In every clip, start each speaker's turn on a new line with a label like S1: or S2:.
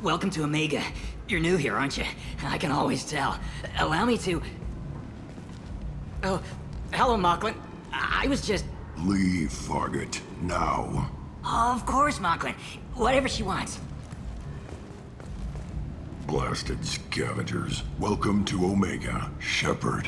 S1: Welcome to Omega. You're new here, aren't you? I can always tell. Allow me to... Oh, hello, Mocklin. I was just...
S2: Leave, Fargate. Now.
S1: Of course, Mocklin. Whatever she wants.
S2: Blasted scavengers. Welcome to Omega, Shepard.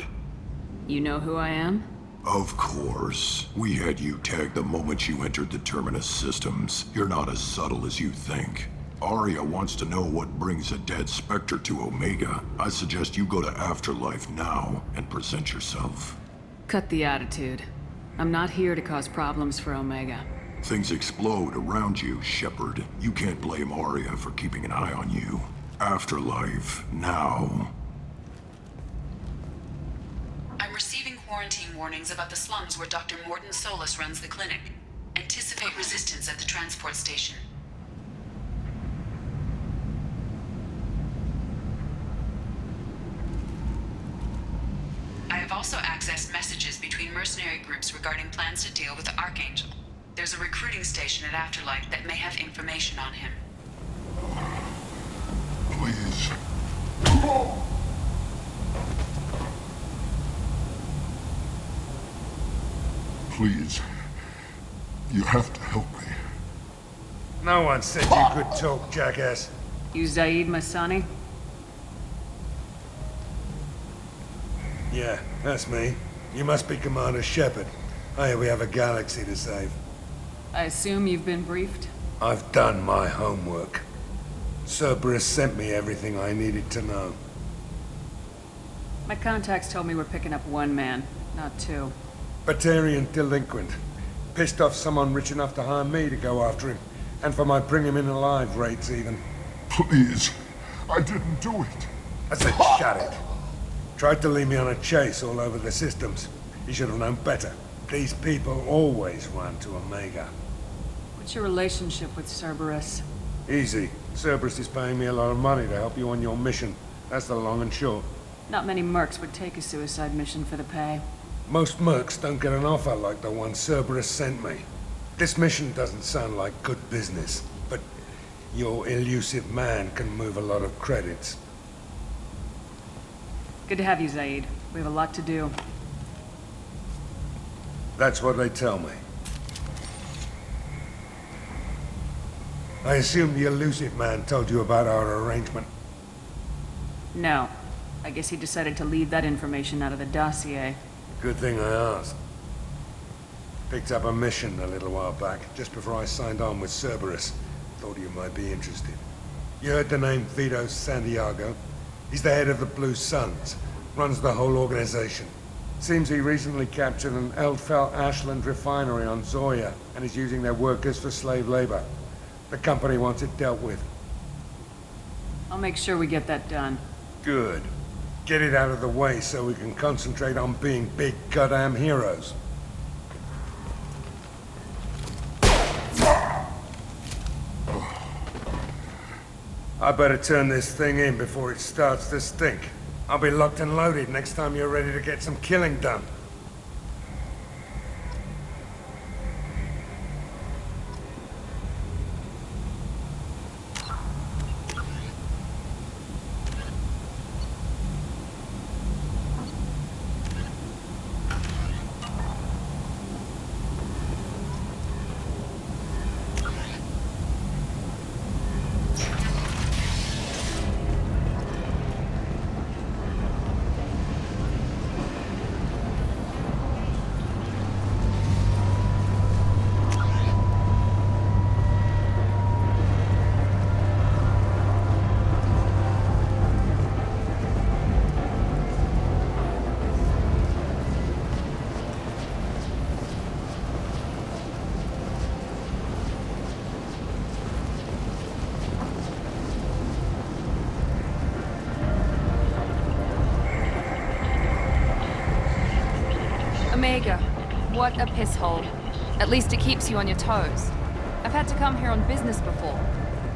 S3: You know who I am?
S2: Of course. We had you tagged the moment you entered the Terminus systems. You're not as subtle as you think. Arya wants to know what brings a dead Spectre to Omega. I suggest you go to Afterlife now and present yourself.
S3: Cut the attitude. I'm not here to cause problems for Omega.
S2: Things explode around you, Shepard. You can't blame Arya for keeping an eye on you. Afterlife, now.
S3: I'm receiving quarantine warnings about the slums where Dr. Morton Solus runs the clinic. Anticipate resistance at the transport station. I have also accessed messages between mercenary groups regarding plans to deal with the Archangel. There's a recruiting station at Afterlife that may have information on him.
S2: Please. Please. You have to help me.
S4: No one said you could talk, jackass.
S3: You Zaid Masani?
S4: Yeah, that's me. You must be Commander Shepard. Hey, we have a galaxy to save.
S3: I assume you've been briefed?
S4: I've done my homework. Cerberus sent me everything I needed to know.
S3: My contacts told me we're picking up one man, not two.
S4: Batarian delinquent. Pissed off someone rich enough to hire me to go after him. And for my bring him in alive rates even.
S2: Please. I didn't do it.
S4: I said shut it. Tried to lead me on a chase all over the systems. He should have known better. These people always run to Omega.
S3: What's your relationship with Cerberus?
S4: Easy. Cerberus is paying me a lot of money to help you on your mission. That's the long and short.
S3: Not many mercs would take a suicide mission for the pay.
S4: Most mercs don't get an offer like the one Cerberus sent me. This mission doesn't sound like good business, but your elusive man can move a lot of credits.
S3: Good to have you, Zaid. We have a lot to do.
S4: That's what they tell me. I assume the elusive man told you about our arrangement.
S3: No. I guess he decided to leave that information out of the dossier.
S4: Good thing I asked. Picked up a mission a little while back, just before I signed on with Cerberus. Thought you might be interested. You heard the name Vito Santiago? He's the head of the Blue Suns. Runs the whole organization. Seems he recently captured an Eldfell Ashland refinery on Zoya and is using their workers for slave labor. The company wants it dealt with.
S3: I'll make sure we get that done.
S4: Good. Get it out of the way so we can concentrate on being big goddamn heroes. I better turn this thing in before it starts to stink. I'll be locked and loaded next time you're ready to get some killing done.
S5: Omega, what a piss hole. At least it keeps you on your toes. I've had to come here on business before.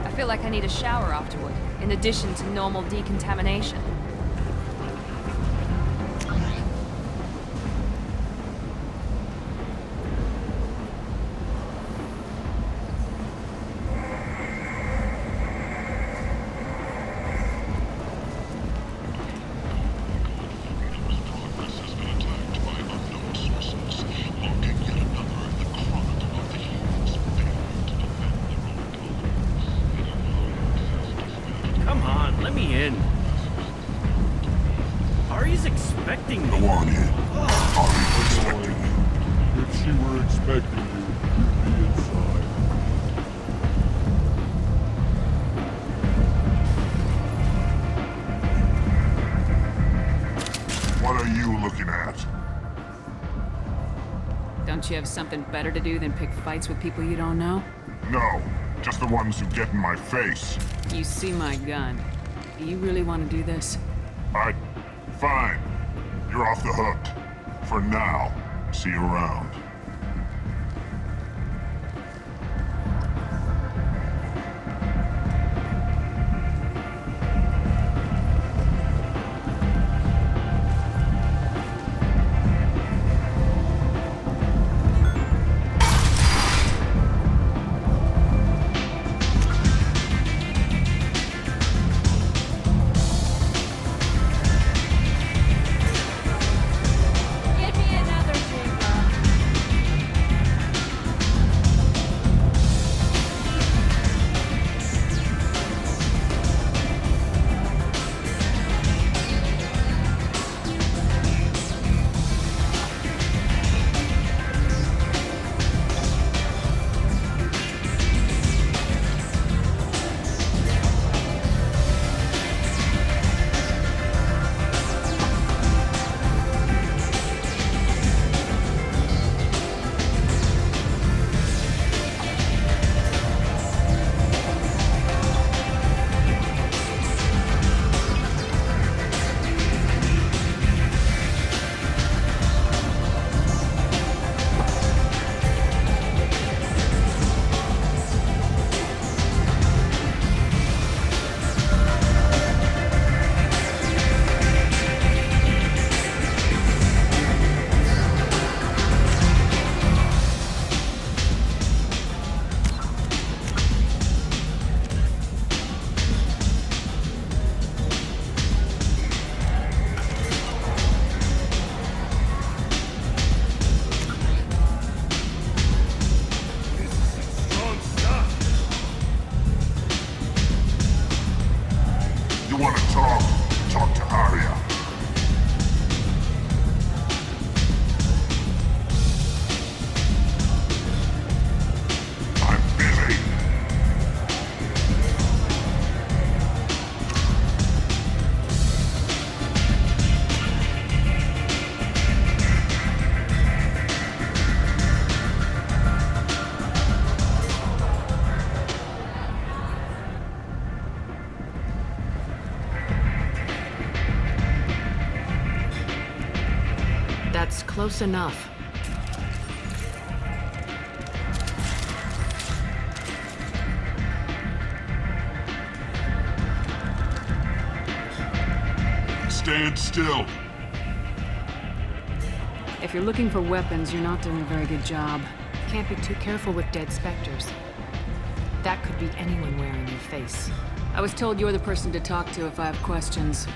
S5: I feel like I need a shower afterward, in addition to normal decontamination.
S6: in. Ari's expecting me.
S2: Go on in. Ari's expecting you.
S7: If she were expecting you, you'd be inside.
S2: What are you looking at?
S3: Don't you have something better to do than pick fights with people you don't know?
S2: No, just the ones who get in my face.
S3: You see my gun. Do you really want to do this?
S2: Fine. You're off the hook. For now. See you around.
S5: Give me another chamber.
S2: You want to talk? Talk to Arya. I'm busy.
S3: That's close enough.
S2: Stand still.
S3: If you're looking for weapons, you're not doing a very good job. Can't be too careful with dead specters. That could be anyone wearing your face. I was told you're the person to talk to if I have questions.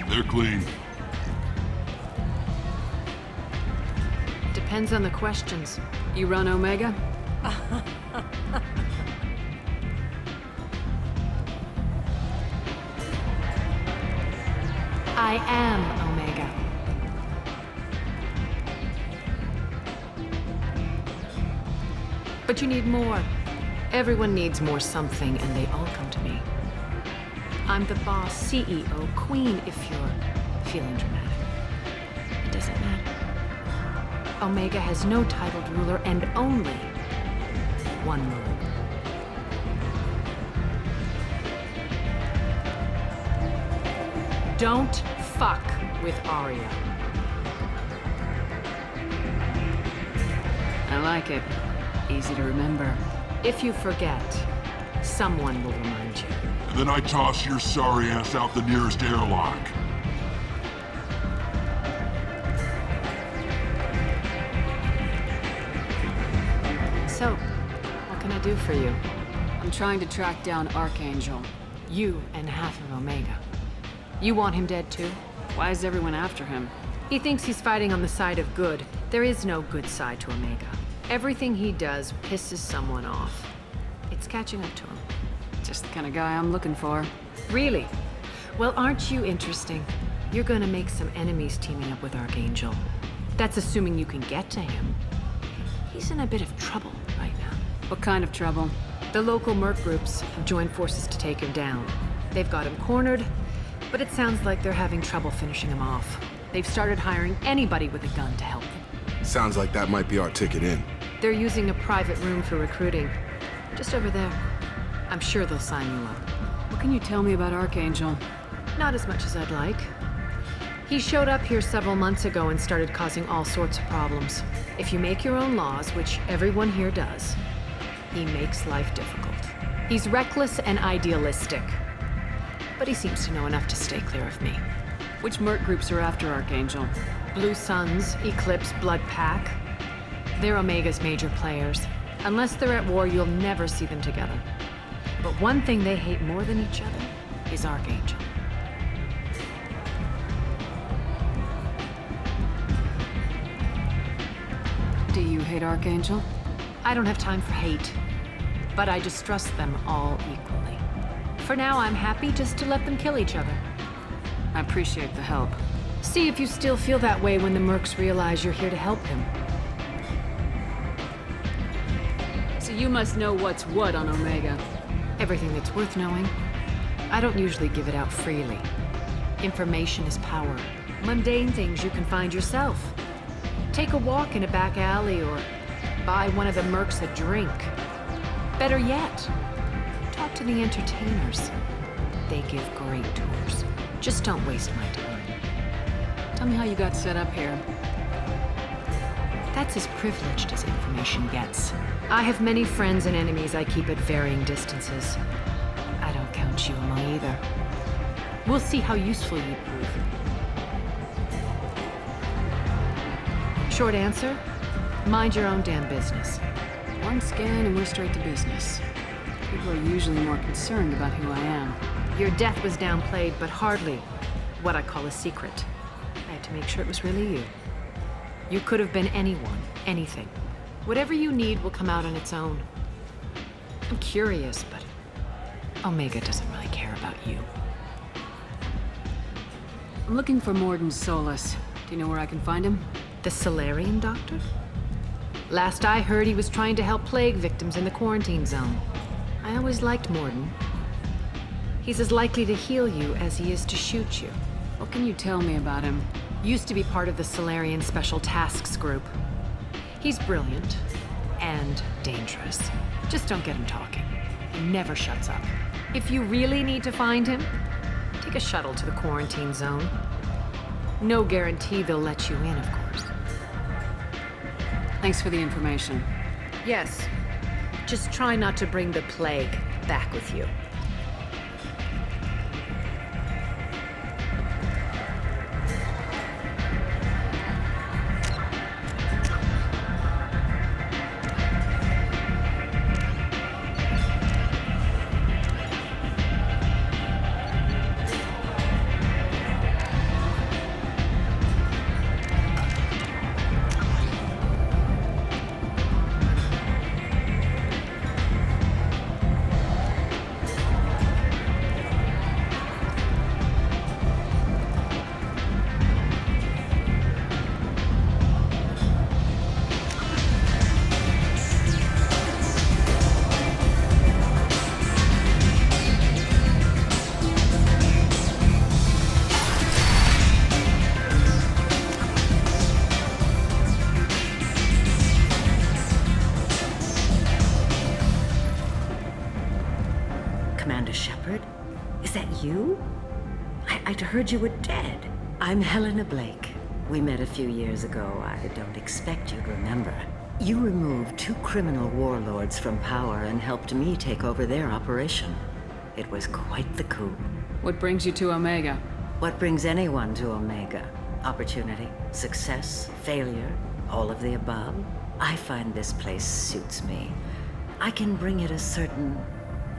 S2: They're clean.
S3: Depends on the questions. You run Omega? I am Omega. But you need more. Everyone needs more something, and they all come to me. I'm the boss, CEO, queen, if you're feeling dramatic. It doesn't matter. Omega has no titled ruler and only one ruler. Don't fuck with Arya. I like it. Easy to remember. If you forget, someone will remind you.
S2: Then I toss your sorry ass out the nearest airlock.
S3: So, what can I do for you? I'm trying to track down Archangel. You and half of Omega. You want him dead too? Why is everyone after him? He thinks he's fighting on the side of good. There is no good side to Omega. Everything he does pisses someone off. It's catching up to him. Just the kind of guy I'm looking for. Really? Well, aren't you interesting? You're gonna make some enemies teaming up with Archangel. That's assuming you can get to him. He's in a bit of trouble right now.
S8: What kind of trouble?
S3: The local merc groups have joined forces to take him down. They've got him cornered, but it sounds like they're having trouble finishing him off. They've started hiring anybody with a gun to help them.
S9: Sounds like that might be our ticket in.
S3: They're using a private room for recruiting. Just over there. I'm sure they'll sign you up.
S8: What can you tell me about Archangel?
S3: Not as much as I'd like. He showed up here several months ago and started causing all sorts of problems. If you make your own laws, which everyone here does, he makes life difficult. He's reckless and idealistic. But he seems to know enough to stay clear of me.
S8: Which merc groups are after Archangel?
S3: Blue Suns, Eclipse, Blood Pack. They're Omega's major players. Unless they're at war, you'll never see them together. But one thing they hate more than each other is Archangel.
S8: Do you hate Archangel?
S3: I don't have time for hate, but I distrust them all equally. For now, I'm happy just to let them kill each other.
S8: I appreciate the help.
S3: See if you still feel that way when the mercs realize you're here to help him.
S8: So you must know what's what on Omega.
S3: Everything that's worth knowing. I don't usually give it out freely. Information is power. Mundane things you can find yourself. Take a walk in a back alley or buy one of the mercs a drink. Better yet, talk to the entertainers. They give great tours. Just don't waste my time.
S8: Tell me how you got set up here.
S3: That's as privileged as information gets. I have many friends and enemies I keep at varying distances. I don't count you among either. We'll see how useful you prove. Short answer, mind your own damn business.
S8: One scan and we're straight to business. People are usually more concerned about who I am.
S3: Your death was downplayed, but hardly what I call a secret. I had to make sure it was really you. You could have been anyone, anything. Whatever you need will come out on its own. I'm curious, but Omega doesn't really care about you.
S8: I'm looking for Morden Solus. Do you know where I can find him?
S3: The Solarian doctor? Last I heard, he was trying to help plague victims in the quarantine zone. I always liked Morden. He's as likely to heal you as he is to shoot you.
S8: What can you tell me about him?
S3: Used to be part of the Solarian Special Tasks Group. He's brilliant and dangerous. Just don't get him talking. He never shuts up. If you really need to find him, take a shuttle to the quarantine zone. No guarantee they'll let you in, of course.
S8: Thanks for the information.
S3: Yes. Just try not to bring the plague back with you.
S10: I'd heard you were dead. I'm Helena Blake. We met a few years ago. I don't expect you to remember. You removed 2 criminal warlords from power and helped me take over their operation. It was quite the coup.
S8: What brings you to Omega?
S10: What brings anyone to Omega? Opportunity, success, failure, all of the above. I find this place suits me. I can bring it a certain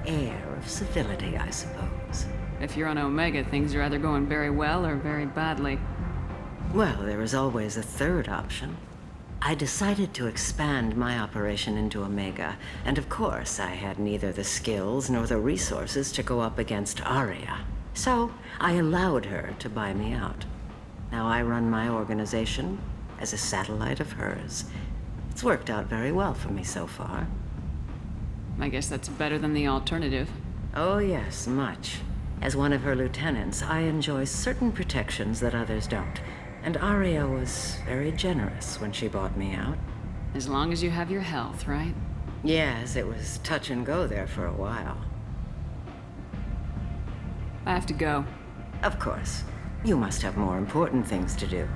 S10: air of civility, I suppose.
S8: If you're on Omega, things are either going very well or very badly.
S10: Well, there is always a third option. I decided to expand my operation into Omega, and of course I had neither the skills nor the resources to go up against Aria. So I allowed her to buy me out. Now I run my organization as a satellite of hers. It's worked out very well for me so far.
S3: I guess that's better than the alternative.
S10: Oh yes, much. As one of her lieutenants, I enjoy certain protections that others don't. And Aria was very generous when she bought me out.
S3: As long as you have your health, right?
S10: Yes, it was touch and go there for a while.
S3: I have to go.
S10: Of course. You must have more important things to do.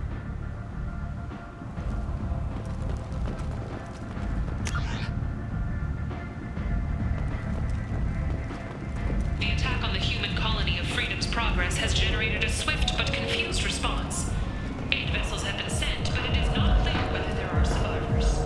S11: The attack on the human colony of Freedom's Progress has generated a swift but confused response. 8 vessels have been sent, but it is not clear whether there are survivors.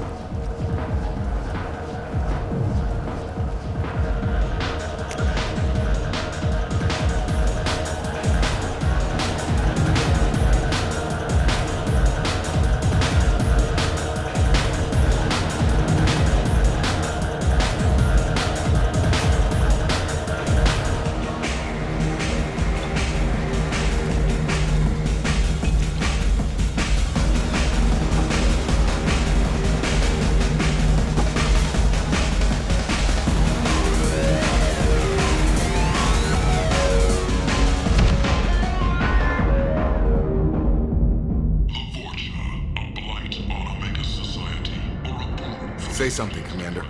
S9: Say something, Commander.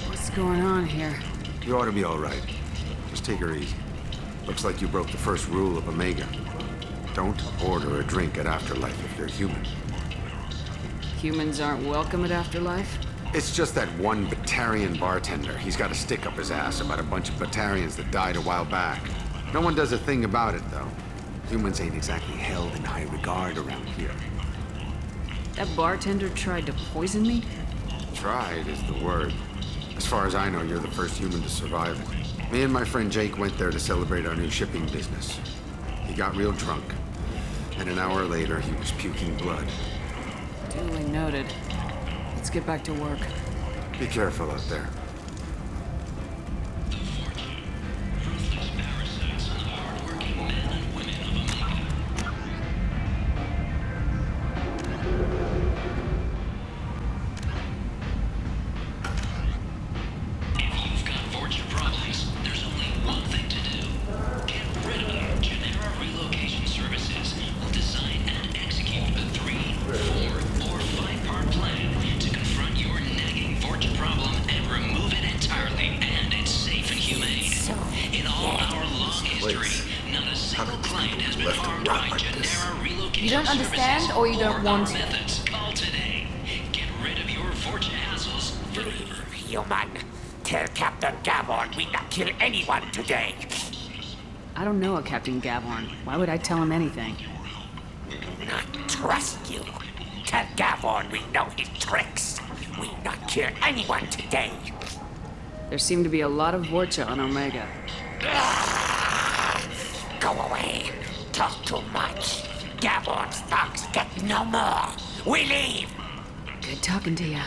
S3: What's going on here?
S9: You ought to be all right. Just take her easy. Looks like you broke the first rule of Omega. Don't order a drink at Afterlife if you're human.
S3: Humans aren't welcome at Afterlife?
S9: It's just that one Batarian bartender. He's got a stick up his ass about a bunch of Batarians that died a while back. No one does a thing about it, though. Humans ain't exactly held in high regard around here.
S3: That bartender tried to poison me?
S9: Tried is the word. As far as I know, you're the first human to survive it. Me and my friend Jake went there to celebrate our new shipping business. He got real drunk. And an hour later, he was puking blood.
S3: Duly noted. Let's get back to work.
S9: Be careful out there.
S5: You don't understand, or you don't want to?
S11: Call today. Get rid of your fortune hassles.
S1: Human, tell Captain Gavorn we not kill anyone today.
S3: I don't know a Captain Gavorn. Why would I tell him anything?
S1: Not trust you. Tell Gavorn we know his tricks. We not kill anyone today.
S3: There seem to be a lot of Vorcha on Omega.
S1: Go away. Talk too much. Gavorn's thugs get no more. We leave.
S3: Good talking to you.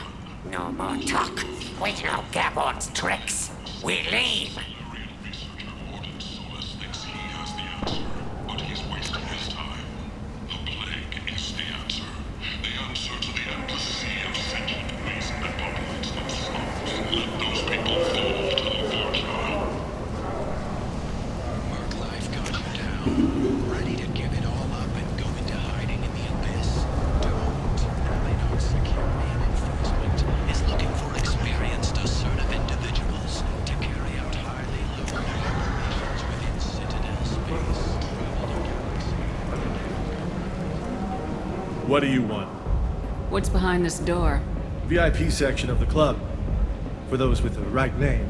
S1: No more talk. We know Gavorn's tricks. We leave.
S6: What do you want?
S3: What's behind this door?
S6: VIP section of the club. For those with the right name.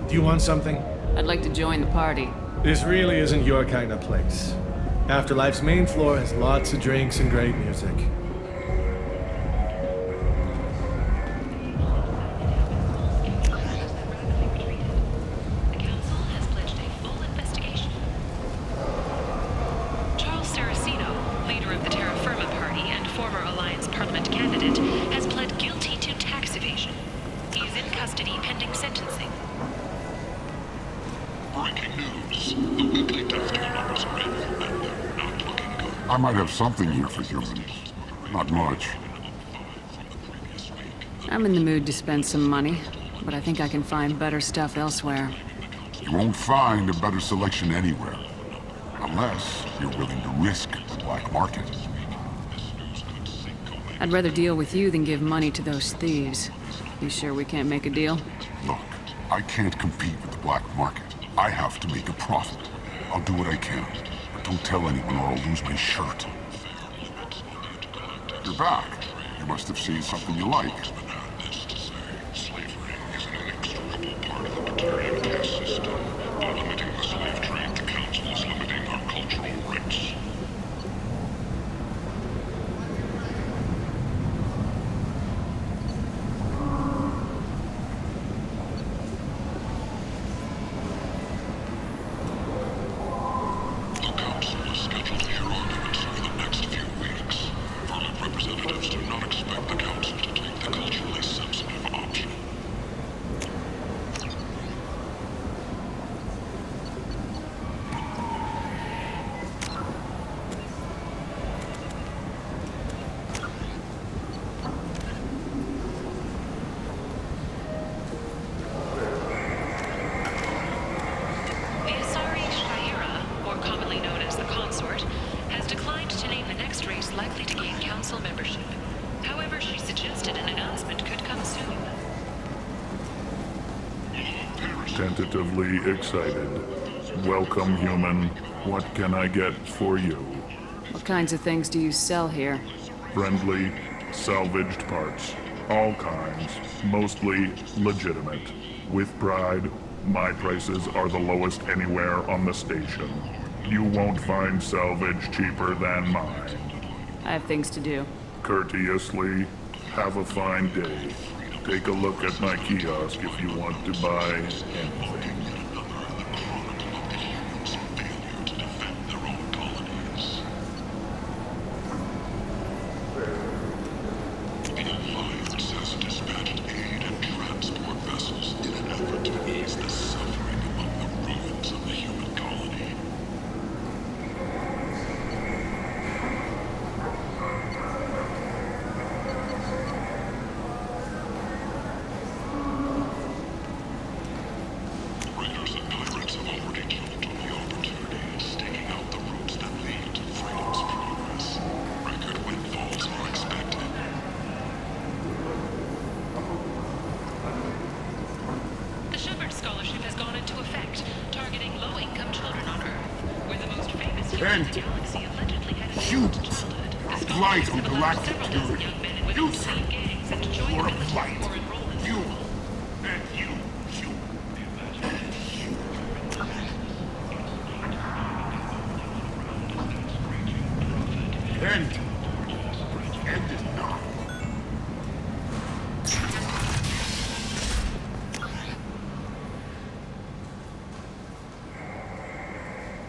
S6: Do you want something?
S3: I'd like to join the party.
S6: This really isn't your kind of place. Afterlife's main floor has lots of drinks and great music.
S2: Breaking news. The weekly death toll numbers are in, and they're not looking good.
S7: I might have something here for humans. Not much.
S3: I'm in the mood to spend some money, but I think I can find better stuff elsewhere.
S7: You won't find a better selection anywhere. Unless you're willing to risk the black market.
S3: I'd rather deal with you than give money to those thieves. You sure we can't make a deal?
S7: Look, I can't compete with the black market. I have to make a profit. I'll do what I can. But don't tell anyone or I'll lose my shirt. You're back. You must have seen something you like.
S2: Slavery is an inextricable part of the Batarian caste system. By limiting the slave trade, the Council is limiting our cultural rights. The Council is scheduled to hear arguments over the next few weeks. Varlet representatives do not expect the Council to take the culturally sensitive option.
S11: The Asari Shaira, or commonly known as the Consort, has declined to name the next race likely to gain council membership. However, she suggested an announcement could come soon.
S7: Tentatively excited. Welcome, human. What can I get for you?
S3: What kinds of things do you sell here?
S7: Friendly, salvaged parts. All kinds. Mostly legitimate. With pride, my prices are the lowest anywhere on the station. You won't find salvage cheaper than mine.
S3: I have things to do.
S7: Courteously, have a fine day. Take a look at my kiosk if you want to buy anything.
S2: Alliance has dispatched aid and transport vessels in an effort to ease the suffering among the ruins of the human colony. Raiders and pirates have already jumped on the opportunity, staking out the routes that lead to freedom's progress. Record windfalls are expected.
S11: The Shepard Scholarship has gone into effect, targeting low-income children on Earth, where the most famous humans in the galaxy allegedly had a
S7: Shoot!
S11: childhood. The scholarship
S7: Blight
S11: has
S7: on
S11: allowed
S7: galactic
S11: several dozen
S7: purity.
S11: young men and women
S7: You,
S11: in the same gangs and to join
S7: You're a
S11: them
S7: blight.
S11: or enroll in
S7: You and you. End. End is not.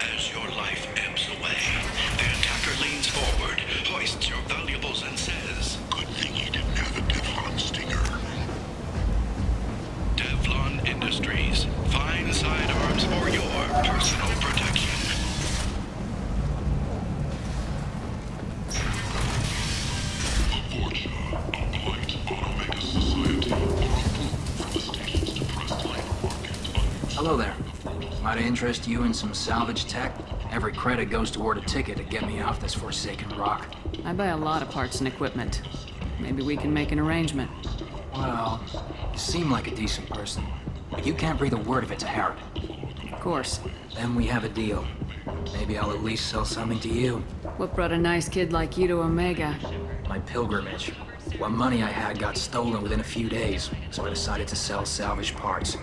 S2: As your life ebbs away, the attacker leans forward, hoists your valuables, and says, "Good thing he didn't have a Teflon stinger." Teflon Industries. Fine sidearms for your personal protection. The Fortune, a blight on Omega Society, or a boon for the station's depressed labor market.
S1: Hello there. Might I interest you in some salvage tech? Every credit goes toward a ticket to get me off this forsaken rock.
S3: I buy a lot of parts and equipment. Maybe we can make an arrangement.
S1: Well, you seem like a decent person, but you can't breathe a word of it to Harrod.
S3: Of course.
S1: Then we have a deal. Maybe I'll at least sell something to you.
S3: What brought a nice kid like you to Omega?
S1: My pilgrimage. What money I had got stolen within a few days, so I decided to sell salvage parts.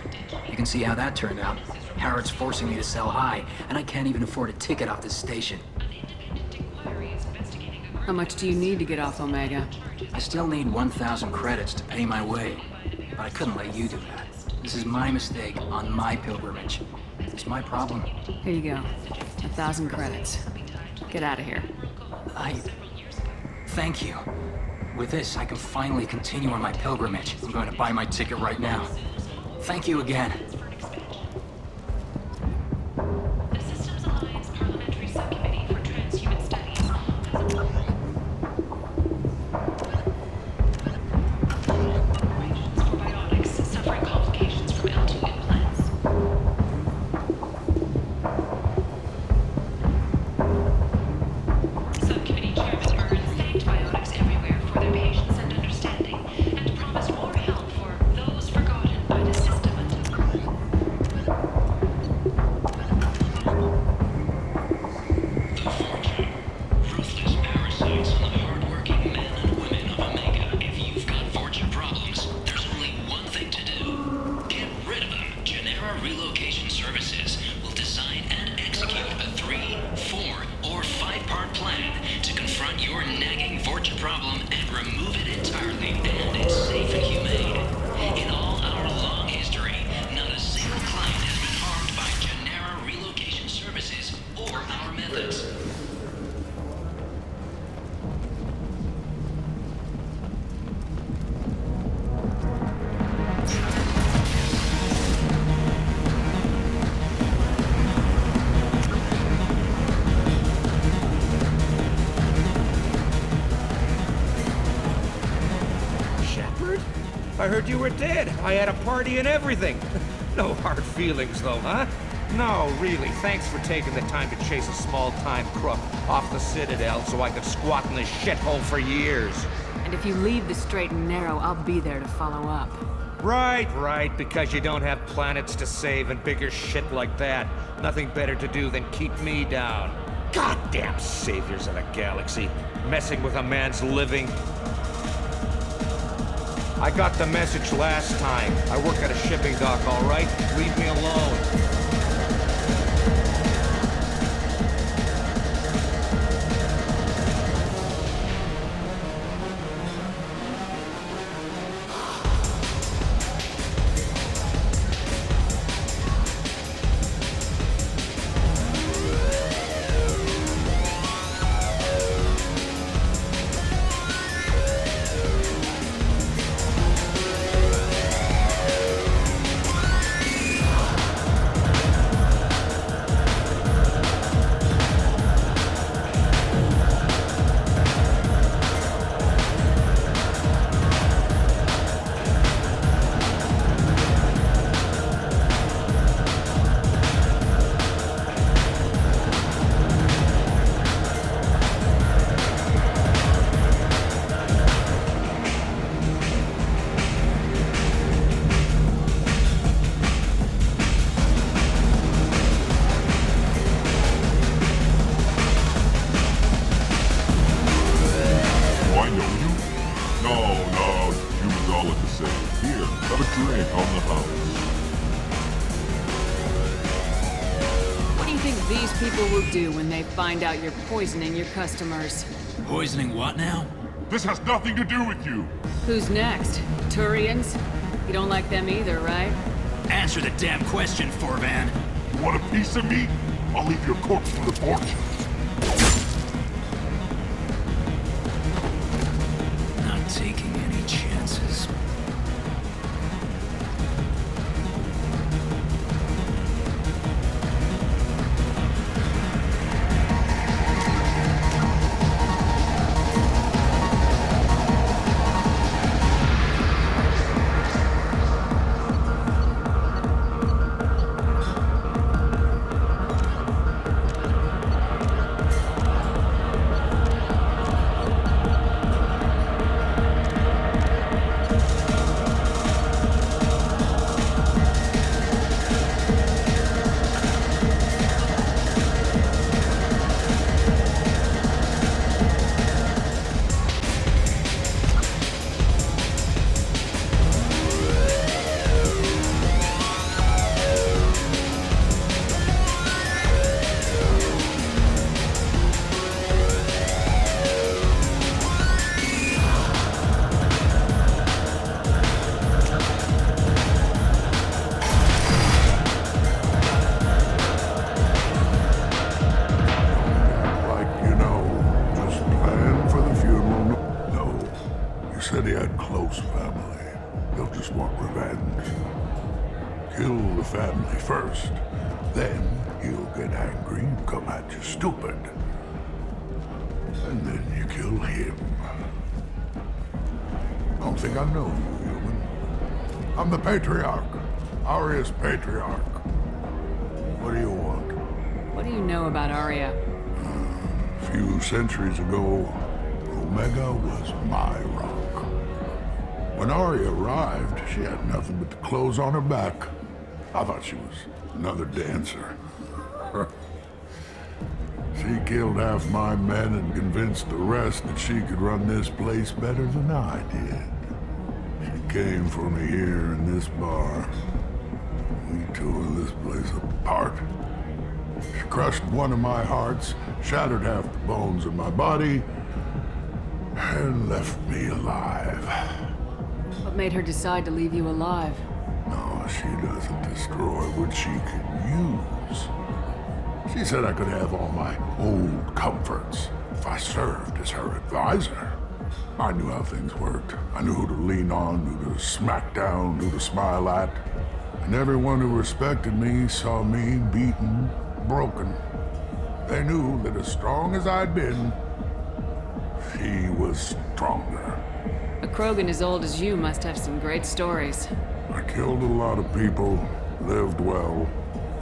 S1: You can see how that turned out. Harrod's forcing me to sell high, and I can't even afford a ticket off this station.
S3: How much do you need to get off Omega?
S1: I still need 1,000 credits to pay my way, but I couldn't let you do that. This is my mistake on my pilgrimage. It's my problem.
S3: Here you go. 1,000 credits. Get out of here.
S1: Thank you. With this, I can finally continue on my pilgrimage. I'm going to buy my ticket right now. Thank you again. Relocation Services will design and execute a 3, 4, or 5-part plan to confront your nagging Vorcha problem and remove it entirely, and it's safe and humane. In all our long history, not a single client has been harmed by Genera Relocation Services or our methods.
S12: I heard you were dead. I had a party and everything. No hard feelings, though, huh? No, really, thanks for taking the time to chase a small-time crook off the Citadel so I could squat in this shithole for years.
S3: And if you leave the straight and narrow, I'll be there to follow up.
S12: Right, because you don't have planets to save and bigger shit like that. Nothing better to do than keep me down. Goddamn saviors of the galaxy, messing with a man's living. I got the message last time. I work at a shipping dock, all right? Leave me alone.
S3: Do when they find out you're poisoning your customers.
S1: Poisoning what now?
S7: This has nothing to do with you.
S3: Who's next? Turians? You don't like them either, right?
S1: Answer the damn question, Forvan.
S7: You want a piece of me? I'll leave your corpse for the porch.
S1: Not taking any chances.
S2: Family first. Then he'll get angry and come at you stupid. And then you kill him. Don't think I know you, human. I'm the Patriarch. Aria's Patriarch. What do you want?
S3: What do you know about Aria?
S2: A few centuries ago, Omega was my rock. When Aria arrived, she had nothing but the clothes on her back. I thought she was another dancer. She killed half my men and convinced the rest that she could run this place better than I did. She came for me here in this bar. We tore this place apart. She crushed one of my hearts, shattered half the bones in my body, and left me alive.
S3: What made her decide to leave you alive?
S2: No, she doesn't destroy what she can use. She said I could have all my old comforts if I served as her advisor. I knew how things worked. I knew who to lean on, who to smack down, who to smile at. And everyone who respected me saw me beaten, broken. They knew that as strong as I'd been, she was stronger.
S3: A Krogan as old as you must have some great stories.
S2: I killed a lot of people, lived well,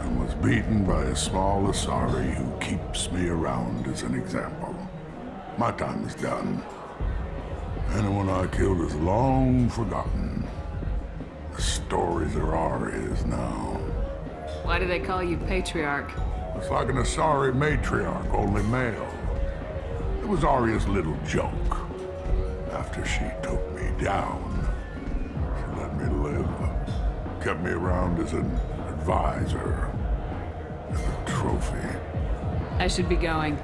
S2: and was beaten by a small Asari who keeps me around as an example. My time is done. Anyone I killed is long forgotten. The stories are Arya's now.
S3: Why do they call you Patriarch?
S2: It's like an Asari matriarch, only male. It was Arya's little joke. After she took me down, she let me live. Kept me around as an advisor and a trophy.
S3: I should be going.